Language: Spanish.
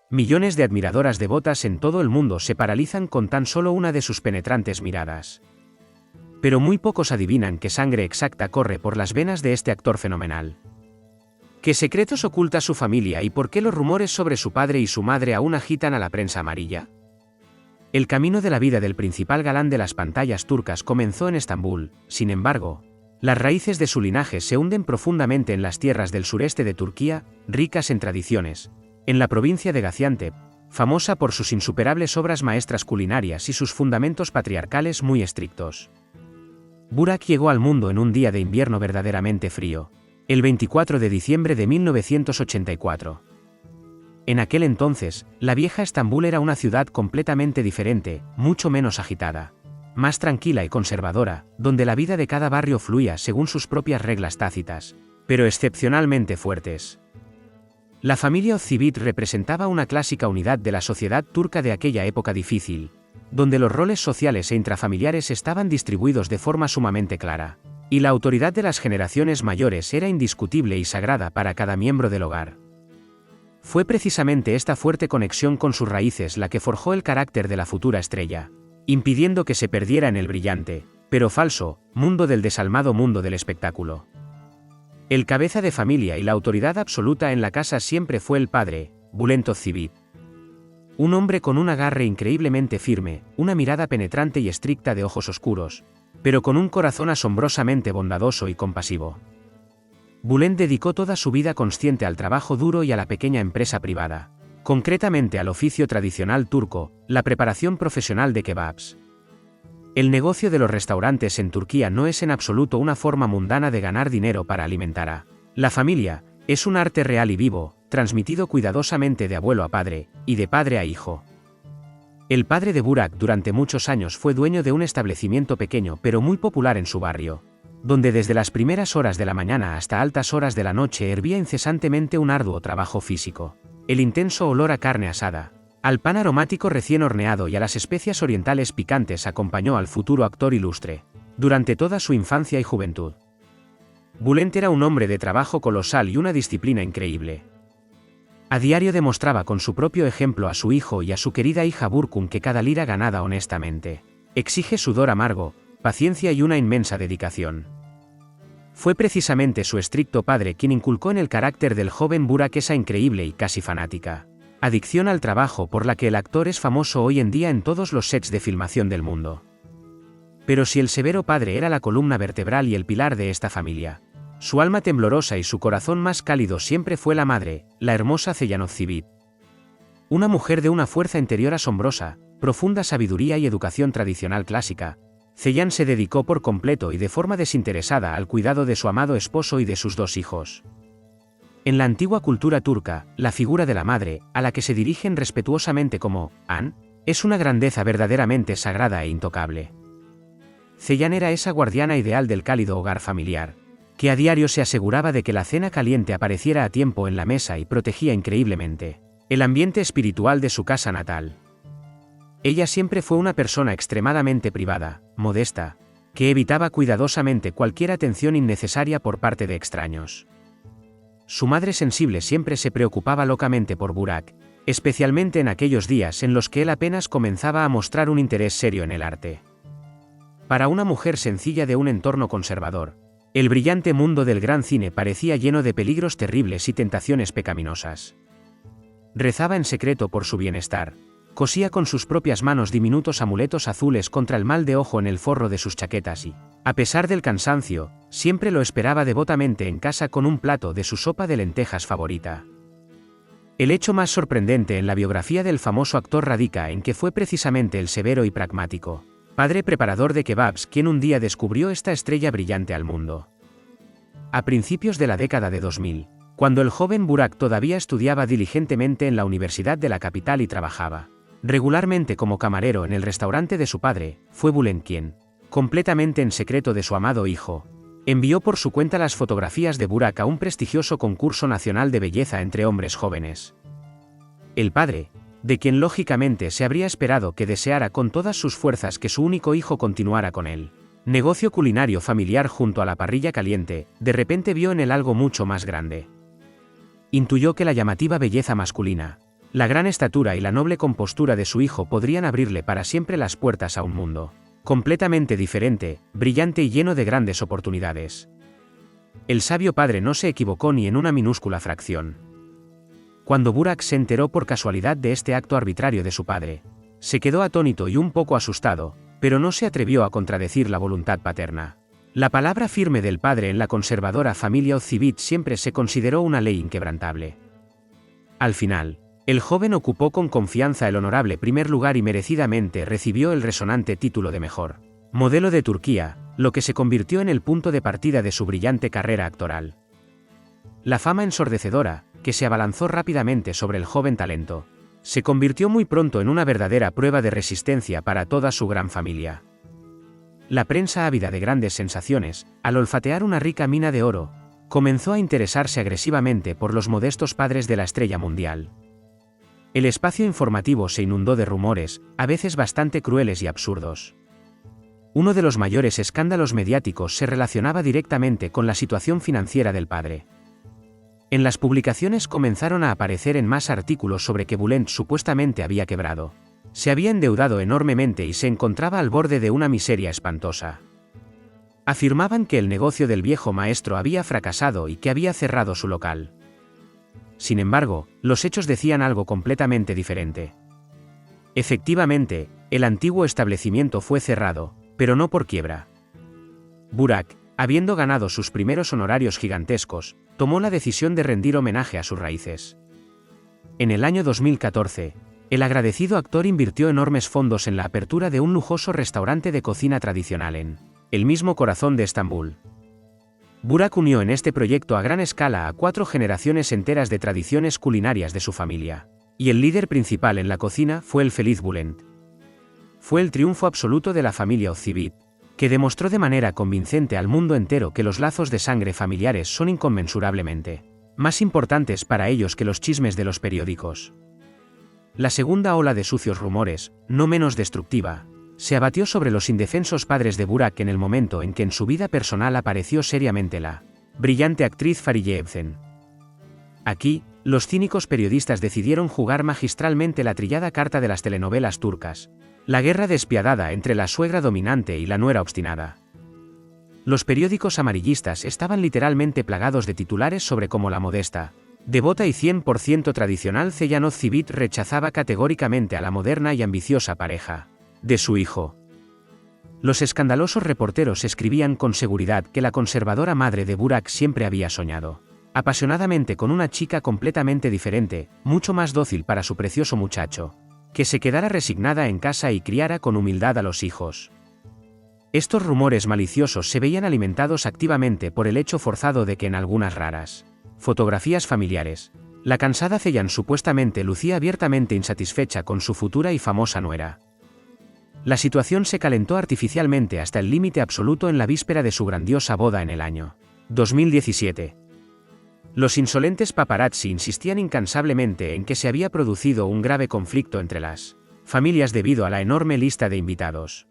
Millones de admiradoras devotas en todo el mundo se paralizan con tan solo una de sus penetrantes miradas. Pero muy pocos adivinan qué sangre exacta corre por las venas de este actor fenomenal. ¿Qué secretos oculta su familia y por qué los rumores sobre su padre y su madre aún agitan a la prensa amarilla? El camino de la vida del principal galán de las pantallas turcas comenzó en Estambul. Sin embargo, las raíces de su linaje se hunden profundamente en las tierras del sureste de Turquía, ricas en tradiciones, en la provincia de Gaziantep, famosa por sus insuperables obras maestras culinarias y sus fundamentos patriarcales muy estrictos. Burak llegó al mundo en un día de invierno verdaderamente frío, el 24 de diciembre de 1984. En aquel entonces, la vieja Estambul era una ciudad completamente diferente, mucho menos agitada, más tranquila y conservadora, donde la vida de cada barrio fluía según sus propias reglas tácitas, pero excepcionalmente fuertes. La familia Ozcivit representaba una clásica unidad de la sociedad turca de aquella época difícil, donde los roles sociales e intrafamiliares estaban distribuidos de forma sumamente clara, y la autoridad de las generaciones mayores era indiscutible y sagrada para cada miembro del hogar. Fue precisamente esta fuerte conexión con sus raíces la que forjó el carácter de la futura estrella, impidiendo que se perdiera en el brillante, pero falso, mundo del desalmado mundo del espectáculo. El cabeza de familia y la autoridad absoluta en la casa siempre fue el padre, Bülent Ozcivit. Un hombre con un agarre increíblemente firme, una mirada penetrante y estricta de ojos oscuros, pero con un corazón asombrosamente bondadoso y compasivo. Bülent dedicó toda su vida consciente al trabajo duro y a la pequeña empresa privada, concretamente al oficio tradicional turco, la preparación profesional de kebabs. El negocio de los restaurantes en Turquía no es en absoluto una forma mundana de ganar dinero para alimentar a la familia, es un arte real y vivo, transmitido cuidadosamente de abuelo a padre, y de padre a hijo. El padre de Burak durante muchos años fue dueño de un establecimiento pequeño pero muy popular en su barrio, donde desde las primeras horas de la mañana hasta altas horas de la noche hervía incesantemente un arduo trabajo físico. El intenso olor a carne asada, al pan aromático recién horneado y a las especias orientales picantes acompañó al futuro actor ilustre, durante toda su infancia y juventud. Bülent era un hombre de trabajo colosal y una disciplina increíble. A diario demostraba con su propio ejemplo a su hijo y a su querida hija Burkun que cada lira ganada honestamente exige sudor amargo, paciencia y una inmensa dedicación. Fue precisamente su estricto padre quien inculcó en el carácter del joven Burak esa increíble y casi fanática adicción al trabajo por la que el actor es famoso hoy en día en todos los sets de filmación del mundo. Pero si el severo padre era la columna vertebral y el pilar de esta familia, su alma temblorosa y su corazón más cálido siempre fue la madre, la hermosa Ceyhan Ozcivit. Una mujer de una fuerza interior asombrosa, profunda sabiduría y educación tradicional clásica, Ceyhan se dedicó por completo y de forma desinteresada al cuidado de su amado esposo y de sus dos hijos. En la antigua cultura turca, la figura de la madre, a la que se dirigen respetuosamente como An, es una grandeza verdaderamente sagrada e intocable. Ceyhan era esa guardiana ideal del cálido hogar familiar, que a diario se aseguraba de que la cena caliente apareciera a tiempo en la mesa y protegía increíblemente el ambiente espiritual de su casa natal. Ella siempre fue una persona extremadamente privada, modesta, que evitaba cuidadosamente cualquier atención innecesaria por parte de extraños. Su madre sensible siempre se preocupaba locamente por Burak, especialmente en aquellos días en los que él apenas comenzaba a mostrar un interés serio en el arte. Para una mujer sencilla de un entorno conservador, el brillante mundo del gran cine parecía lleno de peligros terribles y tentaciones pecaminosas. Rezaba en secreto por su bienestar, cosía con sus propias manos diminutos amuletos azules contra el mal de ojo en el forro de sus chaquetas y, a pesar del cansancio, siempre lo esperaba devotamente en casa con un plato de su sopa de lentejas favorita. El hecho más sorprendente en la biografía del famoso actor radica en que fue precisamente el severo y pragmático padre preparador de kebabs quien un día descubrió esta estrella brillante al mundo. A principios de la década de 2000, cuando el joven Burak todavía estudiaba diligentemente en la universidad de la capital y trabajaba regularmente como camarero en el restaurante de su padre, fue Bülent quien, completamente en secreto de su amado hijo, envió por su cuenta las fotografías de Burak a un prestigioso concurso nacional de belleza entre hombres jóvenes. El padre, de quien lógicamente se habría esperado que deseara con todas sus fuerzas que su único hijo continuara con él negocio culinario familiar junto a la parrilla caliente, de repente vio en él algo mucho más grande. Intuyó que la llamativa belleza masculina, La gran estatura y la noble compostura de su hijo podrían abrirle para siempre las puertas a un mundo completamente diferente, brillante y lleno de grandes oportunidades. El sabio padre no se equivocó ni en una minúscula fracción. Cuando Burak se enteró por casualidad de este acto arbitrario de su padre, se quedó atónito y un poco asustado, pero no se atrevió a contradecir la voluntad paterna. La palabra firme del padre en la conservadora familia Ozivit siempre se consideró una ley inquebrantable. Al final, el joven ocupó con confianza el honorable primer lugar y merecidamente recibió el resonante título de mejor modelo de Turquía, lo que se convirtió en el punto de partida de su brillante carrera actoral. La fama ensordecedora, que se abalanzó rápidamente sobre el joven talento, se convirtió muy pronto en una verdadera prueba de resistencia para toda su gran familia. La prensa ávida de grandes sensaciones, al olfatear una rica mina de oro, comenzó a interesarse agresivamente por los modestos padres de la estrella mundial. El espacio informativo se inundó de rumores, a veces bastante crueles y absurdos. Uno de los mayores escándalos mediáticos se relacionaba directamente con la situación financiera del padre. En las publicaciones comenzaron a aparecer en más artículos sobre que Bülent supuestamente había quebrado. Se había endeudado enormemente y se encontraba al borde de una miseria espantosa. Afirmaban que el negocio del viejo maestro había fracasado y que había cerrado su local. Sin embargo, los hechos decían algo completamente diferente. Efectivamente, el antiguo establecimiento fue cerrado, pero no por quiebra. Burak, habiendo ganado sus primeros honorarios gigantescos, tomó la decisión de rendir homenaje a sus raíces. En el año 2014, el agradecido actor invirtió enormes fondos en la apertura de un lujoso restaurante de cocina tradicional en el mismo corazón de Estambul. Burak unió en este proyecto a gran escala a 4 generaciones enteras de tradiciones culinarias de su familia, y el líder principal en la cocina fue el feliz Bülent. Fue el triunfo absoluto de la familia Ozivit, que demostró de manera convincente al mundo entero que los lazos de sangre familiares son inconmensurablemente más importantes para ellos que los chismes de los periódicos. La segunda ola de sucios rumores, no menos destructiva, se abatió sobre los indefensos padres de Burak en el momento en que en su vida personal apareció seriamente la brillante actriz Fariye Evcen. Aquí, los cínicos periodistas decidieron jugar magistralmente la trillada carta de las telenovelas turcas, la guerra despiadada entre la suegra dominante y la nuera obstinada. Los periódicos amarillistas estaban literalmente plagados de titulares sobre cómo la modesta, devota y 100% tradicional Ceyhan Ozivit rechazaba categóricamente a la moderna y ambiciosa pareja de su hijo. Los escandalosos reporteros escribían con seguridad que la conservadora madre de Burak siempre había soñado apasionadamente con una chica completamente diferente, mucho más dócil para su precioso muchacho, que se quedara resignada en casa y criara con humildad a los hijos. Estos rumores maliciosos se veían alimentados activamente por el hecho forzado de que en algunas raras fotografías familiares, la cansada Ceyhan supuestamente lucía abiertamente insatisfecha con su futura y famosa nuera. La situación se calentó artificialmente hasta el límite absoluto en la víspera de su grandiosa boda en el año 2017. Los insolentes paparazzi insistían incansablemente en que se había producido un grave conflicto entre las familias debido a la enorme lista de invitados.